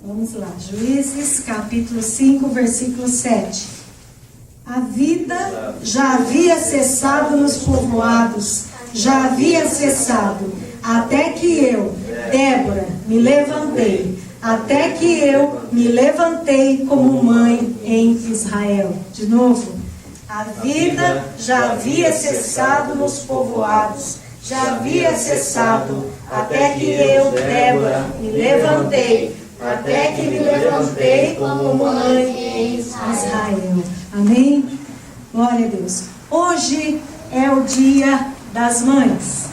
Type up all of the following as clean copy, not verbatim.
Vamos lá, Juízes, capítulo 5, versículo 7. A vida já havia cessado nos povoados, já havia cessado, até que eu, Débora, me levantei, até que eu me levantei como mãe em Israel. De novo, a vida já havia cessado nos povoados, já havia cessado, até que eu, Débora, me levantei, até que me levantei como mãe em Israel. Amém? Glória a Deus. Hoje é o dia das mães.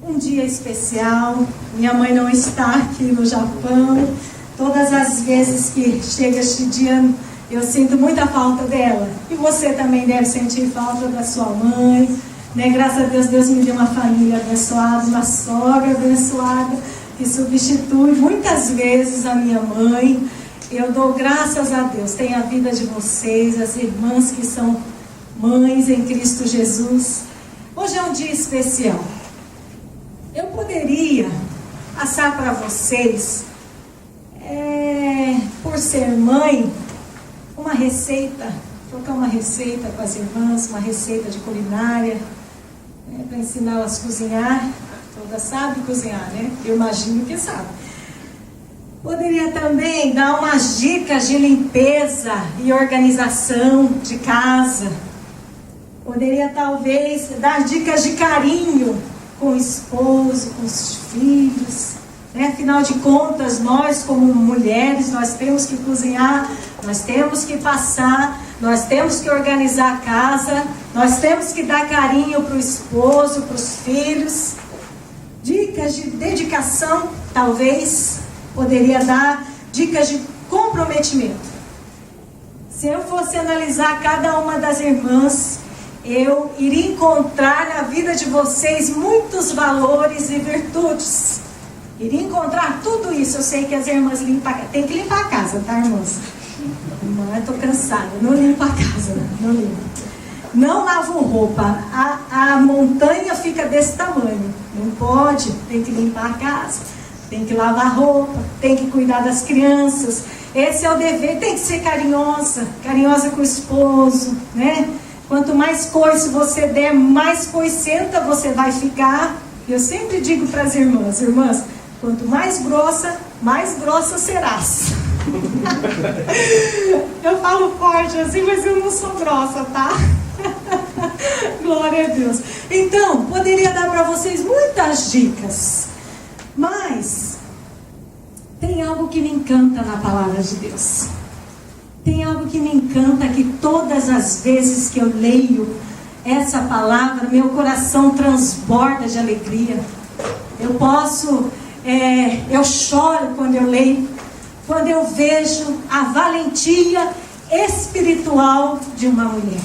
Um dia especial. Minha mãe não está aqui no Japão. Todas as vezes que chega este dia, eu sinto muita falta dela. E você também deve sentir falta da sua mãe, né? Graças a Deus, Deus me deu uma família abençoada, uma sogra abençoada, que substitui muitas vezes a minha mãe. Eu dou graças a Deus. Tem a vida de vocês, as irmãs que são mães em Cristo Jesus. Hoje é um dia especial. Eu poderia passar para vocês, por ser mãe, uma receita, trocar uma receita com as irmãs, uma receita de culinária, para ensiná-las a cozinhar. Todas sabem cozinhar, né? Eu imagino que sabem. Poderia também dar umas dicas de limpeza e organização de casa. Poderia talvez dar dicas de carinho com o esposo, com os filhos, né? Afinal de contas, nós como mulheres, nós temos que cozinhar, nós temos que passar, nós temos que organizar a casa, nós temos que dar carinho para o esposo, para os filhos. Dicas de dedicação, talvez, poderia dar dicas de comprometimento. Se eu fosse analisar cada uma das irmãs, eu iria encontrar na vida de vocês muitos valores e virtudes. Iria encontrar tudo isso. Eu sei que as irmãs tem que limpar a casa, tá, irmãs? Não, eu estou cansada, não limpa a casa, não limpa. Não lavam roupa, a montanha fica desse tamanho. Não pode, tem que limpar a casa, tem que lavar roupa, tem que cuidar das crianças. Esse é o dever, tem que ser carinhosa com o esposo, né? Quanto mais coice você der, mais coicenta você vai ficar. Eu sempre digo para as irmãs, quanto mais grossa serás. Eu falo forte assim, mas eu não sou grossa, tá? Glória a Deus. Então, poderia dar para vocês muitas dicas, mas tem algo que me encanta na palavra de Deus. Tem algo que me encanta, que todas as vezes que eu leio essa palavra, meu coração transborda de alegria. Eu choro quando eu leio, quando eu vejo a valentia espiritual de uma mulher.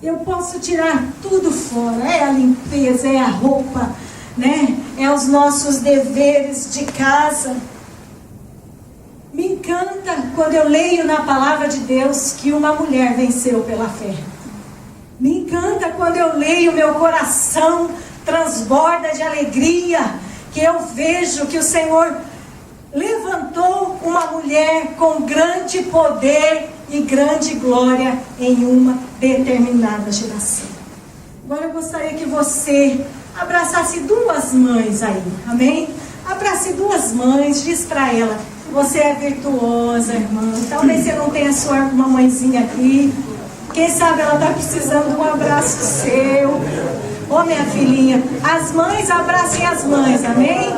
Eu posso tirar tudo fora, é a limpeza, é a roupa, né? É os nossos deveres de casa. Me encanta quando eu leio na palavra de Deus que uma mulher venceu pela fé. Me encanta quando eu leio, meu coração transborda de alegria, que eu vejo que o Senhor levantou uma mulher com grande poder e grande glória em uma determinada geração. Agora eu gostaria que você abraçasse duas mães aí, amém? Abrace duas mães, diz para ela: você é virtuosa, irmã. Talvez você não tenha sua mamãezinha aqui. Quem sabe ela está precisando de um abraço seu. Ô, minha filhinha, as mães abracem as mães, amém?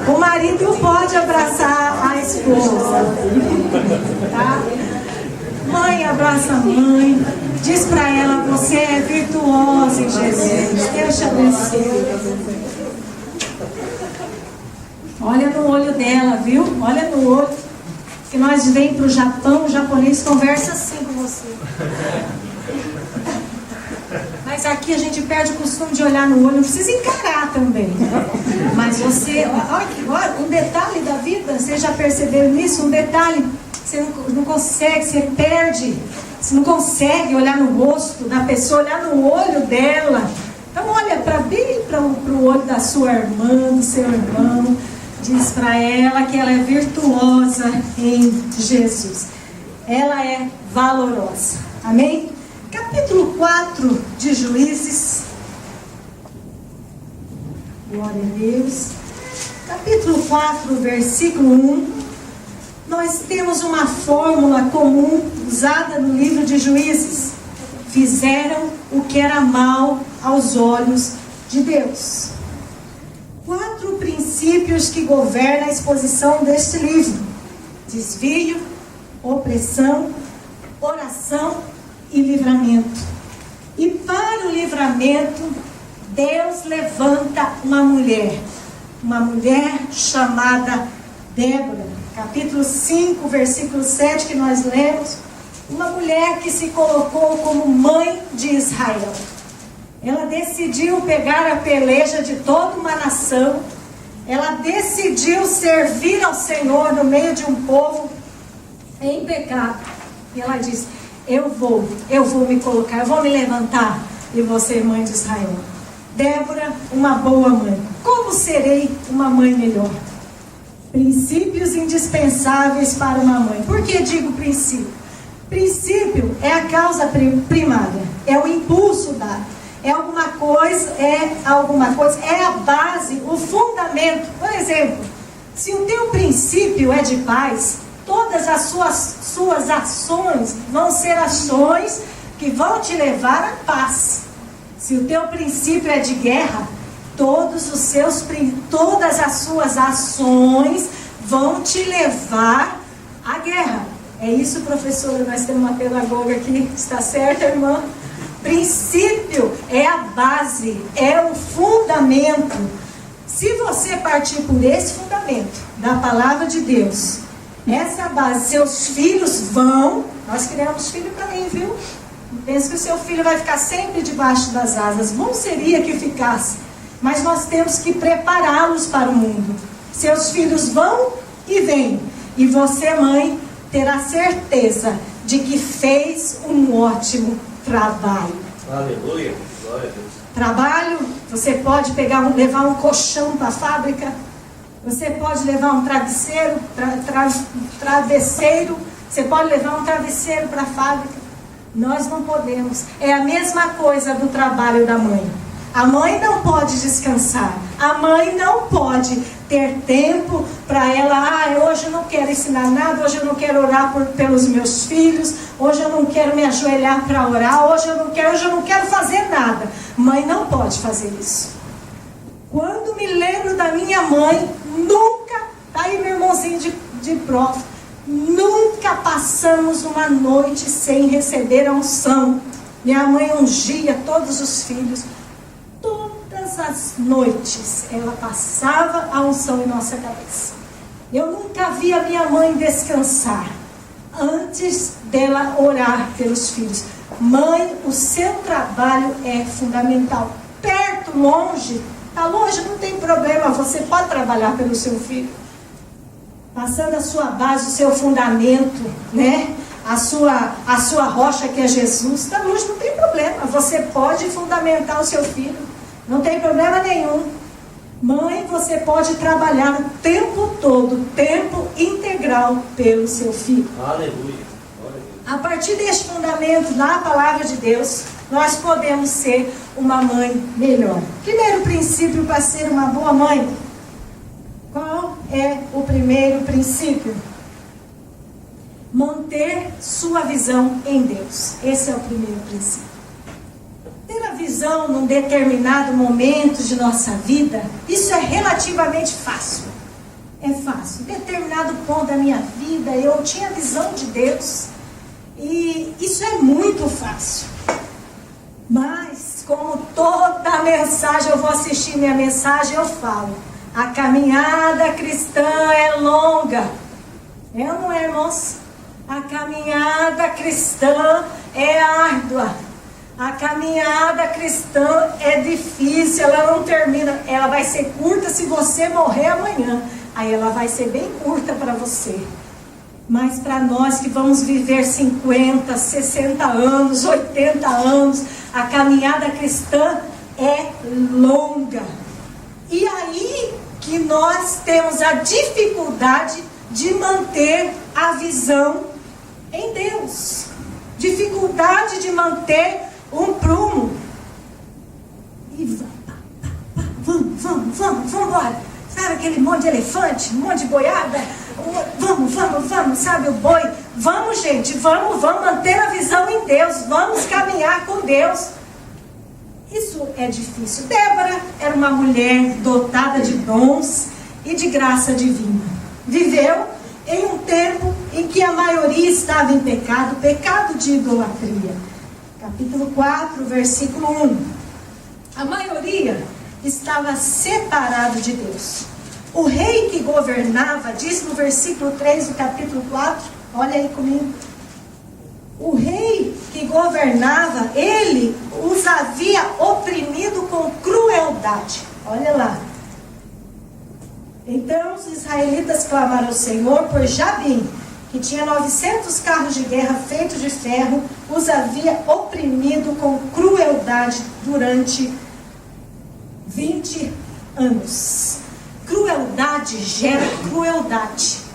O marido pode abraçar a esposa, tá? Mãe abraça a mãe, diz para ela: você é virtuosa em Jesus. Deus te abençoe. Olha no olho dela, viu? Olha no olho. Que nós vem para o Japão, o japonês conversa assim com você. Mas aqui a gente perde o costume de olhar no olho, não precisa encarar também, né? Mas você, olha, um detalhe da vida, vocês já perceberam nisso? Um detalhe, você não consegue, você perde, você não consegue olhar no rosto da pessoa, olhar no olho dela. Então olha bem para o olho da sua irmã, do seu irmão. Diz para ela que ela é virtuosa em Jesus. Ela é valorosa. Amém? Capítulo 4 de Juízes. Glória a Deus. Capítulo 4, versículo 1. Nós temos uma fórmula comum usada no livro de Juízes. Fizeram o que era mal aos olhos de Deus. 4 princípios que governam a exposição deste livro: desvio, opressão, oração e livramento. E para o livramento, Deus levanta uma mulher chamada Débora. Capítulo 5, versículo 7, que nós lemos. Uma mulher que se colocou como mãe de Israel. Ela decidiu pegar a peleja de toda uma nação. Ela decidiu servir ao Senhor no meio de um povo em pecado. E ela disse: eu vou me colocar, eu vou me levantar e vou ser mãe de Israel. Débora, uma boa mãe. Como serei uma mãe melhor? Princípios indispensáveis para uma mãe. Por que digo princípio? Princípio é a causa primária, é o impulso dado, é alguma coisa, é a base, o fundamento. Por exemplo, se o teu princípio é de paz, todas as suas ações vão ser ações que vão te levar à paz. Se o teu princípio é de guerra, todas as suas ações vão te levar à guerra. É isso, professora, nós temos uma pedagoga aqui, está certa, irmã? Princípio é a base, é o fundamento. Se você partir por esse fundamento da palavra de Deus, essa base, seus filhos vão... Nós criamos filho para mim, viu? Não pense que o seu filho vai ficar sempre debaixo das asas. Bom seria que ficasse, mas nós temos que prepará-los para o mundo. Seus filhos vão e vêm. E você, mãe, terá certeza de que fez um ótimo trabalho. Aleluia, glória a Deus. Trabalho, você pode levar um colchão para a fábrica, você pode levar um travesseiro, você pode levar um travesseiro para a fábrica. Nós não podemos. É a mesma coisa do trabalho da mãe. A mãe não pode descansar. A mãe não pode ter tempo para ela. Hoje eu não quero ensinar nada. Hoje eu não quero orar pelos meus filhos. Hoje eu não quero me ajoelhar para orar. Hoje eu não quero fazer nada. Mãe não pode fazer isso. Quando me lembro da minha mãe, nunca, tá aí meu irmãozinho de prova, nunca passamos uma noite sem receber a unção. Minha mãe ungia todos os filhos. Todas as noites ela passava a unção em nossa cabeça. Eu nunca vi a minha mãe descansar antes dela orar pelos filhos. Mãe, o seu trabalho é fundamental. Perto, longe, está longe, não tem problema, você pode trabalhar pelo seu filho. Passando a sua base, o seu fundamento, né? A sua rocha que é Jesus, está longe, não tem problema. Você pode fundamentar o seu filho, não tem problema nenhum. Mãe, você pode trabalhar o tempo todo, tempo integral pelo seu filho. Aleluia. A partir deste fundamento na palavra de Deus, nós podemos ser uma mãe melhor. Primeiro princípio para ser uma boa mãe. Qual é o primeiro princípio? Manter sua visão em Deus. Esse é o primeiro princípio. Ter a visão num determinado momento de nossa vida, isso é relativamente fácil. É fácil. Em determinado ponto da minha vida, eu tinha a visão de Deus. E isso é muito fácil. Mas, como toda mensagem, eu vou assistir minha mensagem, eu falo: a caminhada cristã é longa. É ou não é, irmãos? A caminhada cristã é árdua. A caminhada cristã é difícil, ela não termina. Ela vai ser curta se você morrer amanhã. Aí ela vai ser bem curta para você. Mas para nós que vamos viver 50, 60 anos, 80 anos, a caminhada cristã é longa. E aí que que nós temos a dificuldade de manter a visão em Deus. Dificuldade de manter um prumo. E vamos embora. Sabe aquele monte de elefante, um monte de boiada? Vamos, sabe o boi? Vamos, gente, vamos manter a visão em Deus. Vamos caminhar com Deus. Isso é difícil. Débora era uma mulher dotada de dons e de graça divina. Viveu em um tempo em que a maioria estava em pecado de idolatria. Capítulo 4, versículo 1. A maioria estava separado de Deus. O rei que governava, diz no versículo 3 do capítulo 4, olha aí comigo. O rei que governava, ele os havia oprimido com crueldade. Olha lá. Então os israelitas clamaram ao Senhor por Jabim, que tinha 900 carros de guerra feitos de ferro, os havia oprimido com crueldade durante 20 anos. Crueldade gera crueldade.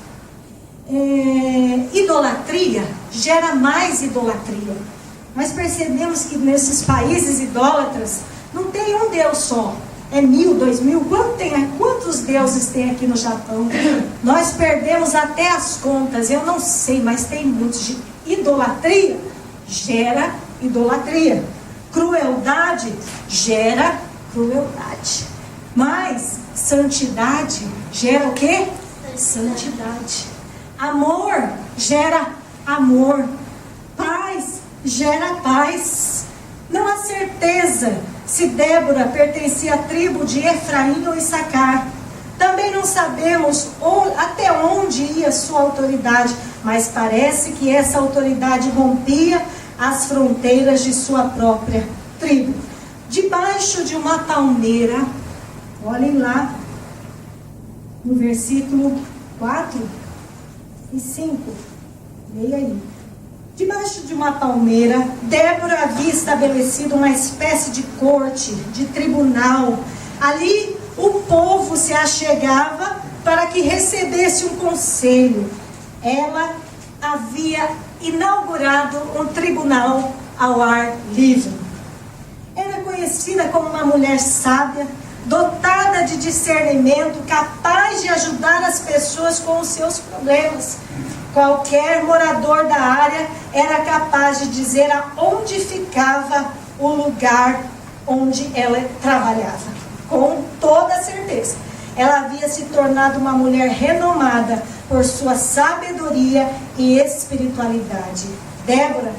Idolatria gera mais idolatria. Nós percebemos que nesses países idólatras não tem um Deus só. É 1.000, 2.000, quantos deuses tem aqui no Japão? Nós perdemos até as contas, eu não sei, mas tem muitos. Idolatria gera idolatria. Crueldade gera crueldade. Mas santidade gera o quê? Santidade. Amor gera amor. Paz gera paz. Não há certeza se Débora pertencia à tribo de Efraim ou Issacar. Também não sabemos até onde ia sua autoridade, mas parece que essa autoridade rompia as fronteiras de sua própria tribo. Debaixo de uma palmeira, olhem lá, no versículo 4 e 5, leia aí. Debaixo de uma palmeira, Débora havia estabelecido uma espécie de corte, de tribunal. Ali o povo se achegava para que recebesse um conselho. Ela havia inaugurado um tribunal ao ar livre. Era conhecida como uma mulher sábia, dotada de discernimento, capaz de ajudar as pessoas com os seus problemas. Qualquer morador da área era capaz de dizer aonde ficava o lugar onde ela trabalhava. Com toda certeza. Ela havia se tornado uma mulher renomada por sua sabedoria e espiritualidade. Débora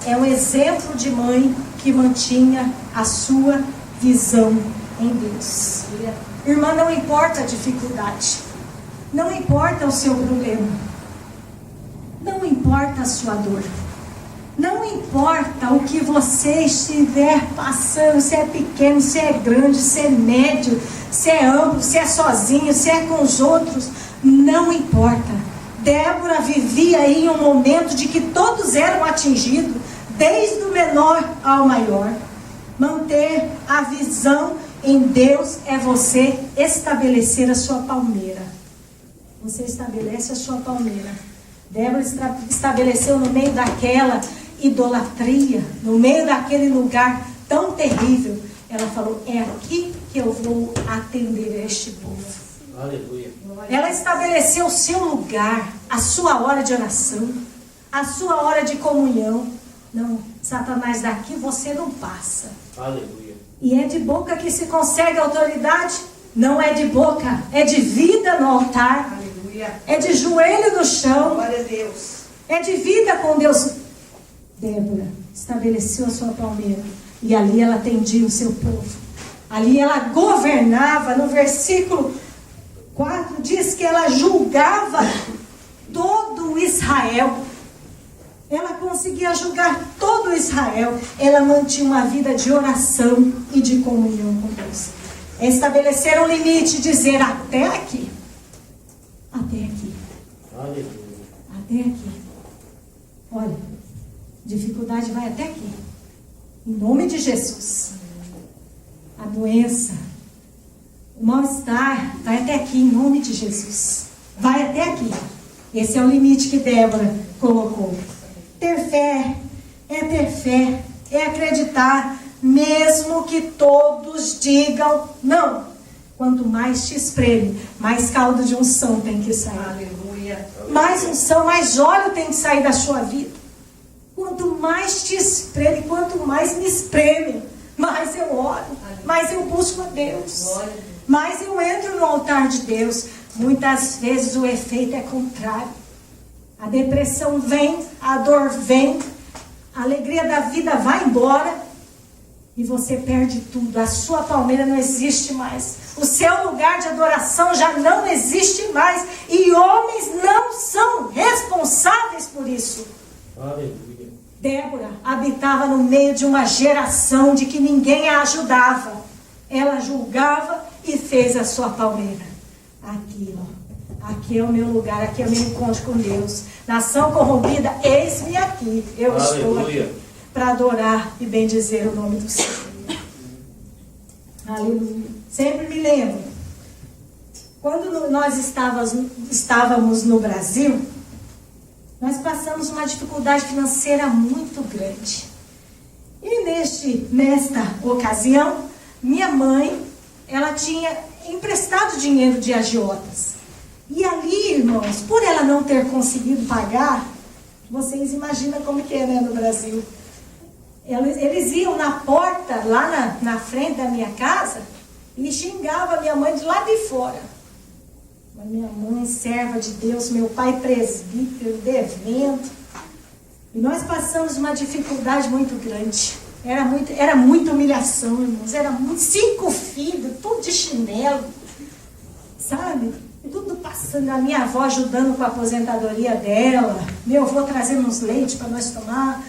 é um exemplo de mãe que mantinha a sua visão em Deus. Irmã, não importa a dificuldade. Não importa o seu problema. Não importa a sua dor. Não importa o que você estiver passando, se é pequeno, se é grande, se é médio, se é amplo, se é sozinho, se é com os outros. Não importa. Débora vivia em um momento de que todos eram atingidos, desde o menor ao maior. Manter a visão em Deus é você estabelecer a sua palmeira. Você estabelece a sua palmeira. Débora estabeleceu no meio daquela idolatria, no meio daquele lugar tão terrível. Ela falou, é aqui que eu vou atender este povo. Aleluia. Ela estabeleceu o seu lugar, a sua hora de oração, a sua hora de comunhão. Não, Satanás, daqui você não passa. Aleluia. E é de boca que se consegue autoridade? Não é de boca, é de vida no altar. É de joelho no chão. Glória a Deus. É de vida com Deus. Débora estabeleceu a sua palmeira. E ali ela atendia o seu povo. Ali ela governava. No versículo 4 diz que ela julgava todo Israel. Ela conseguia julgar todo Israel. Ela mantinha uma vida de oração e de comunhão com Deus. Estabelecer um limite, dizer até aqui. Até aqui. Aleluia. Até aqui. Olha, dificuldade vai até aqui. Em nome de Jesus. A doença, O mal-estar vai até aqui, em nome de Jesus. Vai até aqui. Esse é o limite que Débora colocou. Ter fé, é acreditar, mesmo que todos digam não. Quanto mais te espreme, mais caldo de unção tem que sair. Aleluia. Mais unção, mais óleo tem que sair da sua vida. Quanto mais te espreme, quanto mais me espreme, mais eu oro, mais eu busco a Deus, mais eu entro no altar de Deus. Muitas vezes o efeito é contrário. A depressão vem, a dor vem, a alegria da vida vai embora e você perde tudo. A sua palmeira não existe mais. O seu lugar de adoração já não existe mais. E homens não são responsáveis por isso. Aleluia. Débora habitava no meio de uma geração de que ninguém a ajudava. Ela julgava e fez a sua palmeira. Aqui, ó. Aqui é o meu lugar, aqui é o meu encontro com Deus. Nação corrompida, eis-me aqui. Eu estou aqui para adorar e bendizer o nome do Senhor. Aleluia. Sempre me lembro. Quando nós estávamos no Brasil, nós passamos uma dificuldade financeira muito grande. E nesta ocasião, minha mãe, ela tinha emprestado dinheiro de agiotas. E ali, irmãos, por ela não ter conseguido pagar, vocês imaginam como que é, né, no Brasil. Eles iam na porta, lá na frente da minha casa, e xingavam a minha mãe de lá de fora. Mas minha mãe, serva de Deus, meu pai presbítero, devendo. E nós passamos uma dificuldade muito grande. Era muita humilhação, irmãos. Era 5 filhos, tudo de chinelo. Sabe? Tudo passando. A minha avó ajudando com a aposentadoria dela. Meu avô trazendo uns leites para nós tomar.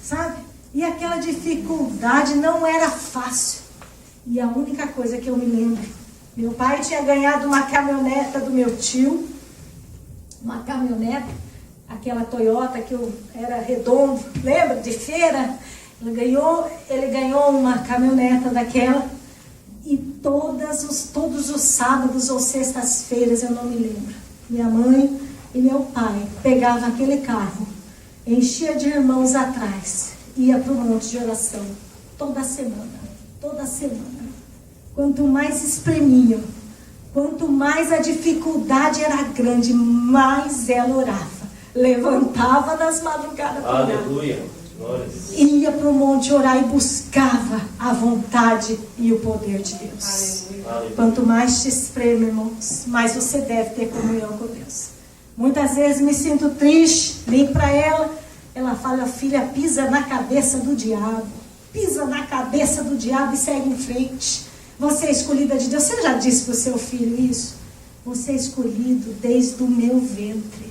Sabe? E aquela dificuldade não era fácil. E a única coisa que eu me lembro, meu pai tinha ganhado uma caminhoneta do meu tio, uma caminhoneta, aquela Toyota que era redondo, lembra, de feira? Ele ganhou uma caminhoneta daquela, e todos os sábados ou sextas-feiras, eu não me lembro, minha mãe e meu pai pegavam aquele carro, enchia de irmãos atrás, ia para o monte de oração, toda semana. Quanto mais espremiam, quanto mais a dificuldade era grande, mais ela orava. Levantava nas madrugadas para orar. Aleluia. Ia para o monte orar e buscava a vontade e o poder de Deus. Aleluia. Quanto mais te espreme, irmãos, mais você deve ter comunhão com Deus. Muitas vezes me sinto triste, ligo para ela, ela fala: filha, pisa na cabeça do diabo. Pisa na cabeça do diabo e segue em frente. Você é escolhida de Deus. Você já disse para o seu filho isso? Você é escolhido desde o meu ventre.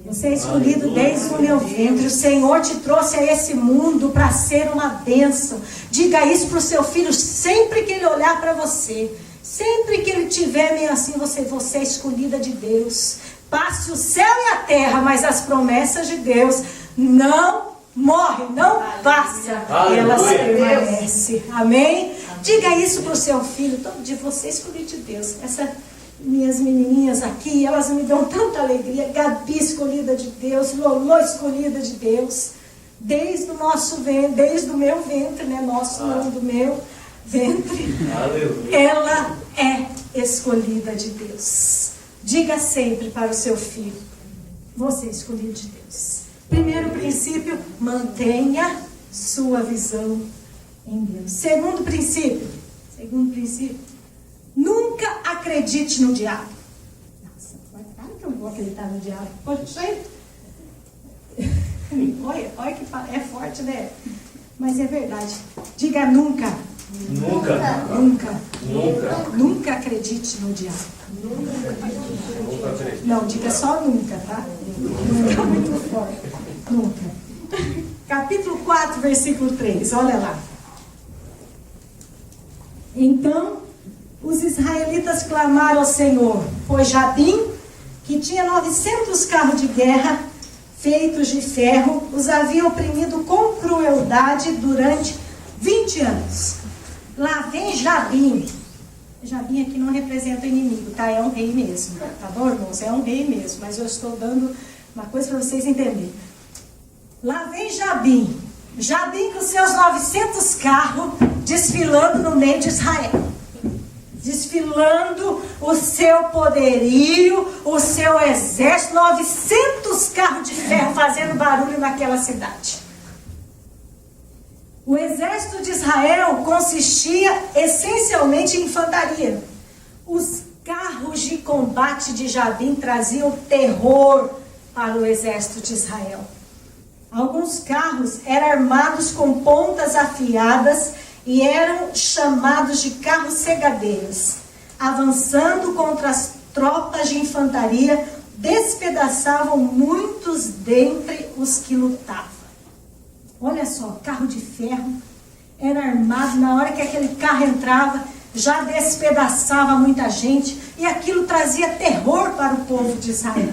Você é escolhido desde o meu ventre. O Senhor te trouxe a esse mundo para ser uma bênção. Diga isso para o seu filho sempre que ele olhar para você. Sempre que ele tiver meio assim, você é escolhida de Deus. Passe o céu e a terra, mas as promessas de Deus não morrem, não passam. Elas permanecem. Amém? Diga isso para o seu filho. Todo dia, você é escolhido de Deus. Minhas menininhas aqui, elas me dão tanta alegria. Gabi escolhida de Deus, Lolo escolhida de Deus, desde o nosso ventre, desde o meu ventre, né? Nosso, não do meu ventre. Aleluia. Ela é escolhida de Deus. Diga sempre para o seu filho: você é escolhido de Deus. Primeiro princípio, mantenha sua visão em Deus. Segundo princípio, nunca acredite no diabo. Nossa, claro que eu não vou acreditar no diabo. Poxa, olha que é forte, né? Mas é verdade. Diga nunca. Nunca acredite no diabo. Nunca acredite. Não, diga só nunca, tá? Nunca, muito forte. Nunca. Capítulo 4, versículo 3, olha lá. Então, os israelitas clamaram ao Senhor, pois Jabim, que tinha 900 carros de guerra feitos de ferro, os havia oprimido com crueldade durante 20 anos. Lá vem Jabim. Jabim aqui não representa o inimigo, tá? É um rei mesmo, tá bom, irmãos? É um rei mesmo, mas eu estou dando uma coisa para vocês entenderem. Lá vem Jabim com seus 900 carros desfilando no meio de Israel. Desfilando o seu poderio, o seu exército, 900 carros de ferro fazendo barulho naquela cidade. O exército de Israel consistia essencialmente em infantaria. Os carros de combate de Jabim traziam terror para o exército de Israel. Alguns carros eram armados com pontas afiadas e eram chamados de carros cegadeiros. Avançando contra as tropas de infantaria, despedaçavam muitos dentre os que lutavam. Olha só, carro de ferro, era armado, na hora que aquele carro entrava, já despedaçava muita gente, e aquilo trazia terror para o povo de Israel.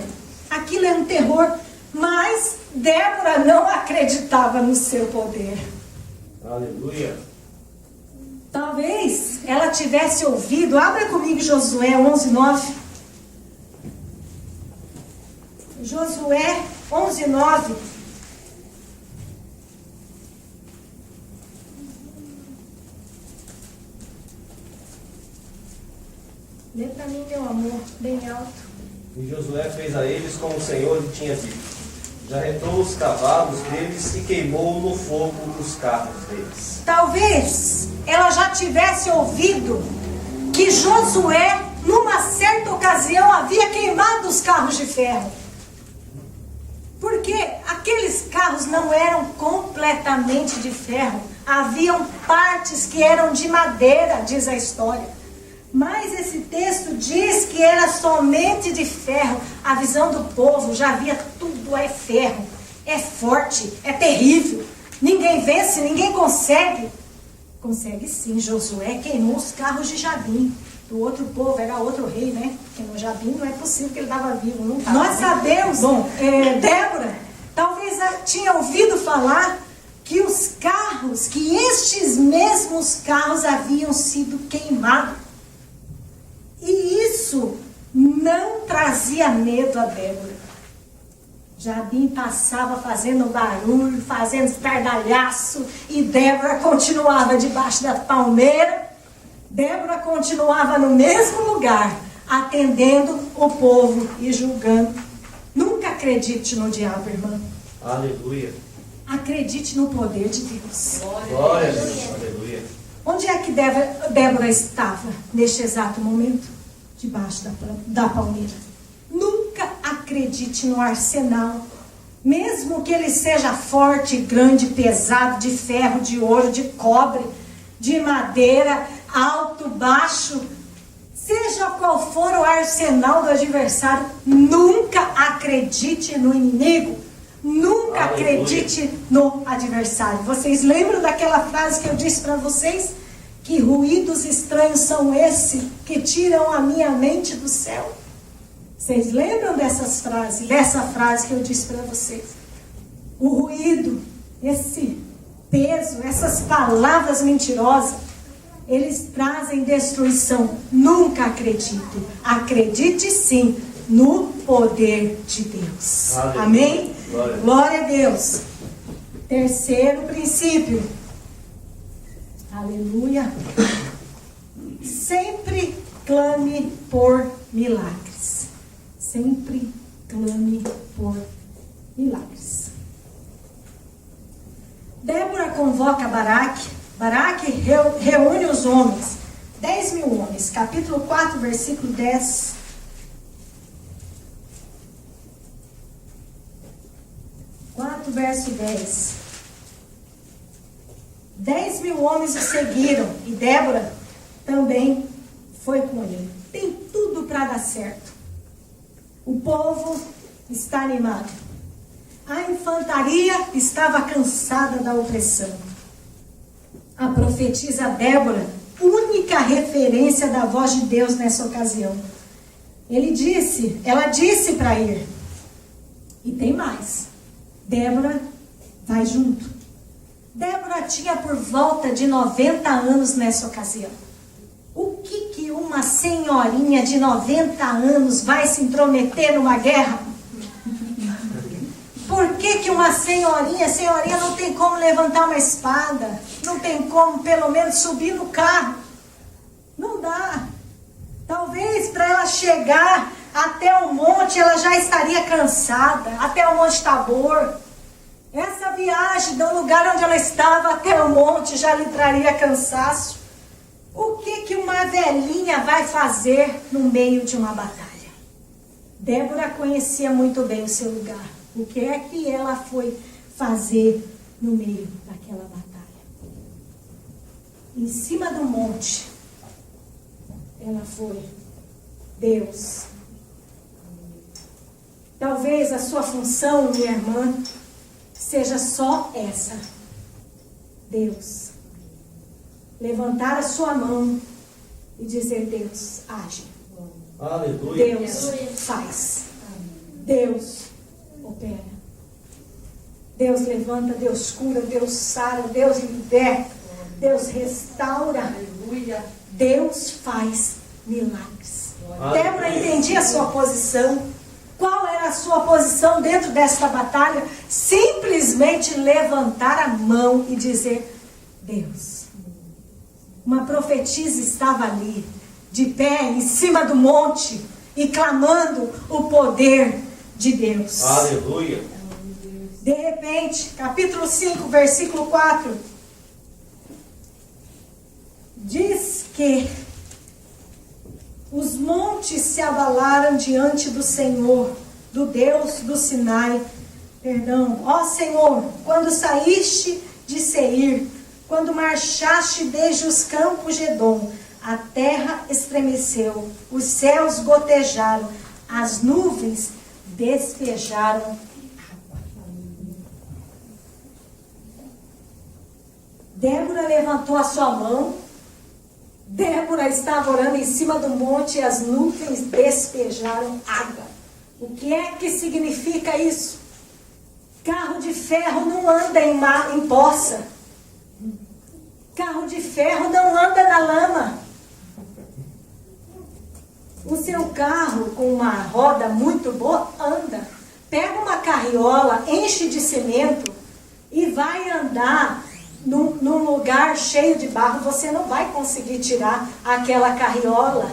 Aquilo era um terror, mas Débora não acreditava no seu poder. Aleluia. Talvez ela tivesse ouvido, abra comigo Josué 11:9. Josué 11:9. Lê para mim, meu amor, bem alto. E Josué fez a eles como o Senhor lhe tinha dito. Jarretou os cavalos deles e queimou no fogo os carros deles. Talvez ela já tivesse ouvido que Josué, numa certa ocasião, havia queimado os carros de ferro. Porque aqueles carros não eram completamente de ferro. Haviam partes que eram de madeira, diz a história. Mas esse texto diz que era somente de ferro. A visão do povo já via tudo é ferro. É forte, é terrível. Ninguém vence, ninguém consegue. Consegue sim, Josué queimou os carros de Jabim. Do outro povo, era outro rei, né? Porque no Jabim não é possível que ele estava vivo. Não tava. Nós sabemos, Débora, talvez tinha ouvido falar que os carros, que estes mesmos carros haviam sido queimados. E isso não trazia medo a Débora. Jabim passava fazendo barulho, fazendo estardalhaço, e Débora continuava debaixo da palmeira. Débora continuava no mesmo lugar, atendendo o povo e julgando. Nunca acredite no diabo, irmã. Aleluia. Acredite no poder de Deus. Glória a Deus. Aleluia. Onde é que Débora estava neste exato momento? Debaixo da palmeira. Nunca acredite no arsenal, mesmo que ele seja forte, grande, pesado, de ferro, de ouro, de cobre, de madeira, alto, baixo. Seja qual for o arsenal do adversário, nunca acredite no inimigo. Nunca acredite no adversário. Vocês lembram daquela frase que eu disse para vocês? Que ruídos estranhos são esses que tiram a minha mente do céu? Vocês lembram dessa frase que eu disse para vocês? O ruído, esse peso, essas palavras mentirosas, eles trazem destruição. Nunca acredite. Acredite sim no poder de Deus. Aleluia. Amém? Glória a Deus. Terceiro princípio. Aleluia. Sempre clame por milagres. Sempre clame por milagres. Débora convoca Baraque. Baraque reúne os homens. 10.000 homens. Capítulo 4, versículo 10. Verso 10. 10.000 homens o seguiram e Débora também foi com ele. Tem tudo para dar certo. O povo está animado. A infantaria estava cansada da opressão. A profetisa Débora, única referência da voz de Deus nessa ocasião. Ela disse para ir. E tem mais. Débora vai junto. Débora tinha por volta de 90 anos nessa ocasião. O que que uma senhorinha de 90 anos vai se intrometer numa guerra? Por que uma senhorinha não tem como levantar uma espada? Não tem como, pelo menos, subir no carro? Não dá. Talvez para ela chegar até o monte, ela já estaria cansada, até o Monte Tabor. Essa viagem do lugar onde ela estava até o monte já lhe traria cansaço. O que uma velhinha vai fazer no meio de uma batalha? Débora conhecia muito bem o seu lugar. O que é que ela foi fazer no meio daquela batalha? Em cima do monte, ela foi Deus. Talvez a sua função, minha irmã, seja só essa. Deus. Levantar a sua mão e dizer: Deus, age. Aleluia. Deus faz. Deus opera. Deus levanta, Deus cura, Deus sara, Deus liberta, Deus restaura. Aleluia. Deus faz milagres. Aleluia. Débora entendia a sua posição. Qual era a sua posição dentro desta batalha? Simplesmente levantar a mão e dizer: Deus. Uma profetisa estava ali, de pé, em cima do monte, e clamando o poder de Deus. Aleluia. De repente, capítulo 5, versículo 4, diz que os montes se abalaram diante do Senhor, do Deus do Sinai. Ó Senhor, quando saíste de Seir, quando marchaste desde os campos de Edom, a terra estremeceu, os céus gotejaram, as nuvens despejaram água. Débora levantou a sua mão. Débora estava orando em cima do monte e as nuvens despejaram água. O que é que significa isso? Carro de ferro não anda em poça. Carro de ferro não anda na lama. O seu carro com uma roda muito boa anda. Pega uma carriola, enche de cimento e vai andar num lugar cheio de barro. Você não vai conseguir tirar aquela carriola,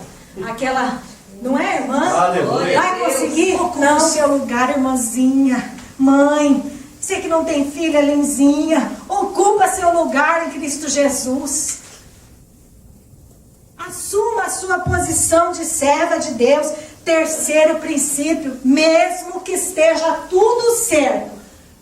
aquela... Não é, irmã? Aleluia. Vai conseguir? Não, seu lugar, irmãzinha. Mãe, você que não tem filha, Linzinha, ocupa seu lugar em Cristo Jesus. Assuma a sua posição de serva de Deus. Terceiro princípio, mesmo que esteja tudo certo,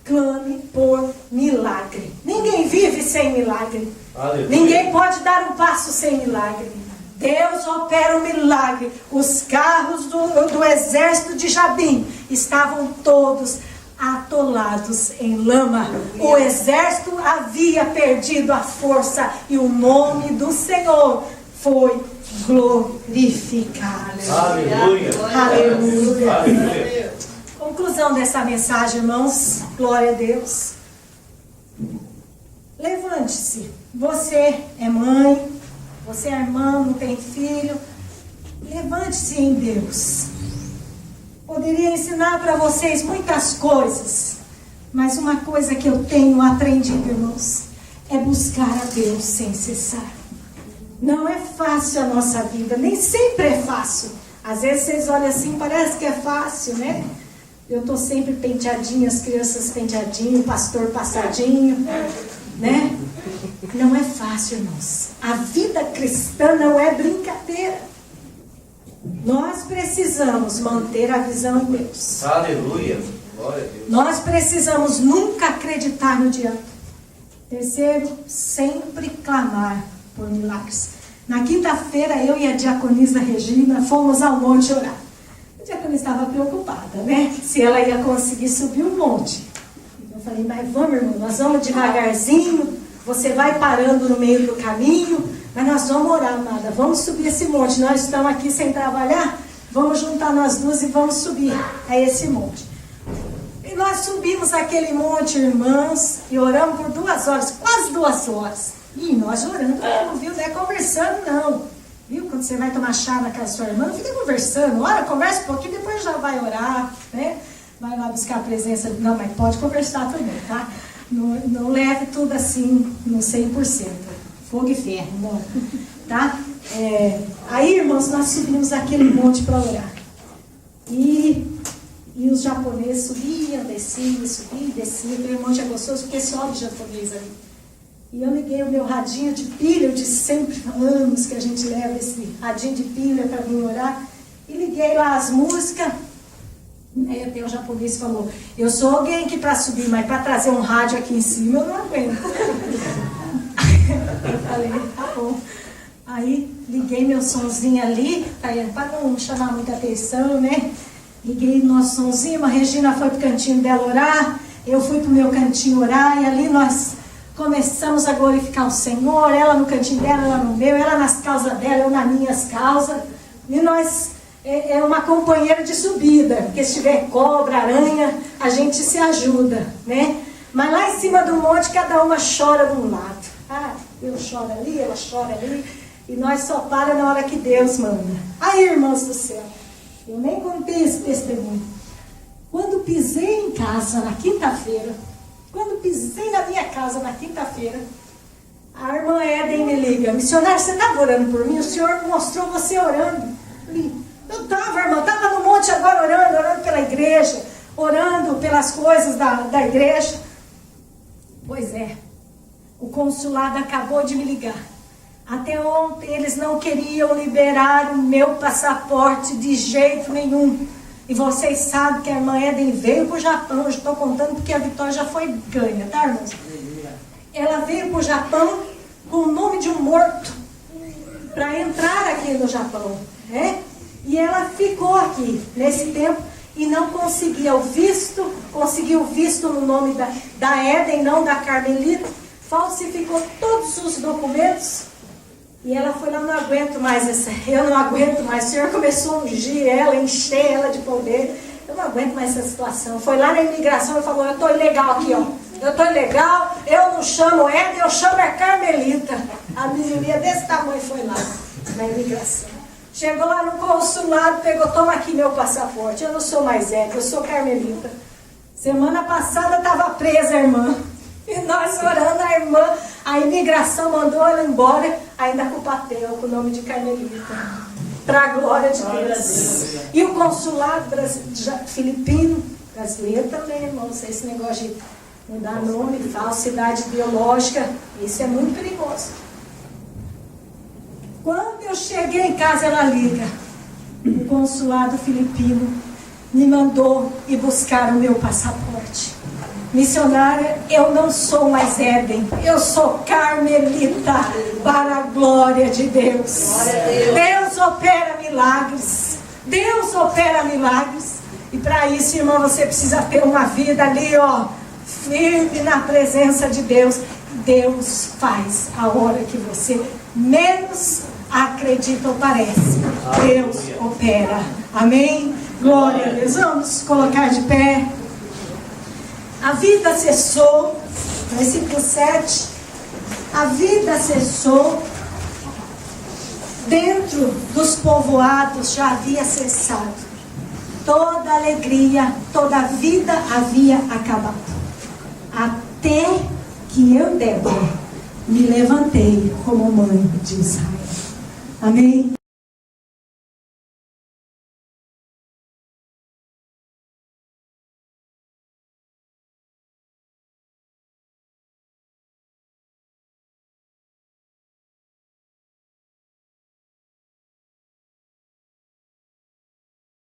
clame por milagre. Ninguém vive sem milagre. Aleluia. Ninguém pode dar um passo sem milagre. Deus opera um milagre. Os carros do exército de Jabim estavam todos atolados em lama. O exército havia perdido a força e o nome do Senhor foi glorificado. Aleluia. Aleluia. Aleluia. Conclusão dessa mensagem, irmãos. Glória a Deus. Levante-se. Você é mãe, você é irmã, não tem filho. Levante-se em Deus. Poderia ensinar para vocês muitas coisas, mas uma coisa que eu tenho aprendido, irmãos, é buscar a Deus sem cessar. Não é fácil a nossa vida, nem sempre é fácil. Às vezes vocês olham assim, parece que é fácil, né? Eu estou sempre penteadinha, as crianças penteadinho, o pastor passadinho, né? Não é fácil, irmãos. A vida cristã não é brincadeira. Nós precisamos manter a visão em Deus. Aleluia. Glória a Deus. Nós precisamos nunca acreditar no diabo. Terceiro, sempre clamar por milagres. Na quinta-feira, eu e a diaconisa Regina fomos ao monte orar. A diaconisa estava preocupada, né? Se ela ia conseguir subir o monte. Eu falei, mas vamos, irmão, nós vamos devagarzinho. Você vai parando no meio do caminho. Mas nós vamos orar, amada. Vamos subir esse monte. Nós estamos aqui sem trabalhar. Vamos juntar nós duas e vamos subir a esse monte. E nós subimos aquele monte, irmãs, e oramos por 2 horas, quase 2 horas. E nós orando, não viu, não é conversando, não. Viu? Quando você vai tomar chá na casa da sua irmã, não fica conversando. Ora, conversa um pouquinho, depois já vai orar, né? Vai lá buscar a presença. Não, mas pode conversar também, tá? Não leve tudo assim no 100%. Fogo e ferro, não. Tá? Aí, irmãos, nós subimos aquele monte para orar. E os japoneses subiam, desciam, subiam, desciam. Aquele monte é gostoso porque sobe japonês ali. E eu liguei o meu radinho de pilha, eu disse sempre, anos que a gente leva esse radinho de pilha para vir orar. E liguei lá as músicas. Aí até o japonês falou, eu sou alguém que para subir, mas para trazer um rádio aqui em cima eu não aguento. Eu falei, tá bom. Aí liguei meu sonzinho ali, para não chamar muita atenção, né? Liguei nosso sonzinho, a Regina foi pro cantinho dela orar, eu fui pro meu cantinho orar, e ali nós começamos a glorificar o Senhor, ela no cantinho dela, ela no meu, ela nas causas dela, eu nas minhas causas. E nós, é uma companheira de subida, porque se tiver cobra, aranha, a gente se ajuda, né? Mas lá em cima do monte, cada uma chora de um lado. Ah, eu choro ali, ela chora ali, e nós só para na hora que Deus manda. Aí, irmãos do céu, eu nem contei esse testemunho. Quando pisei em casa na quinta-feira, quando pisei na minha casa na quinta-feira, a irmã Eden me liga, missionário, você estava orando por mim? O Senhor mostrou você orando. Eu estava, irmã, estava no monte agora orando pela igreja, orando pelas coisas da igreja. Pois é, o consulado acabou de me ligar. Até ontem eles não queriam liberar o meu passaporte de jeito nenhum. E vocês sabem que a irmã Eden veio para o Japão. Eu estou contando porque a vitória já foi ganha, tá, irmãos? Ela veio para o Japão com o nome de um morto para entrar aqui no Japão, né? E ela ficou aqui nesse tempo e não conseguia o visto, conseguiu o visto no nome da Eden, não da Carmelita, falsificou todos os documentos. E ela foi lá, eu não aguento mais eu não aguento mais. O Senhor começou a ungir ela, encher ela de poder. Eu não aguento mais essa situação. Foi lá na imigração e falou, eu estou ilegal aqui, ó. Eu estou ilegal, eu não chamo Eden, eu chamo a Carmelita. A menininha desse tamanho foi lá, na imigração. Chegou lá no consulado, pegou, toma aqui meu passaporte. Eu não sou mais Eden, eu sou Carmelita. Semana passada estava presa a irmã. E nós orando, a irmã, a imigração mandou ela embora, ainda com o papel, com o nome de Carmelita. Para a glória de Deus. E o consulado filipino, brasileiro também, irmãos, esse negócio de mudar nome, falsidade biológica, isso é muito perigoso. Quando eu cheguei em casa, ela liga. O consulado filipino me mandou ir buscar o meu passaporte. Missionária, eu não sou mais Eden, eu sou Carmelita, para a glória de Deus. Deus opera milagres, Deus opera milagres. E para isso, irmão, você precisa ter uma vida ali, ó, firme na presença de Deus. Deus faz a hora que você menos acredita ou parece. Deus opera. Amém? Glória a Deus. Vamos colocar de pé. A vida cessou, versículo 7, a vida cessou, dentro dos povoados já havia cessado, toda alegria, toda vida havia acabado, até que eu, Débora, me levantei como mãe de Israel. Amém?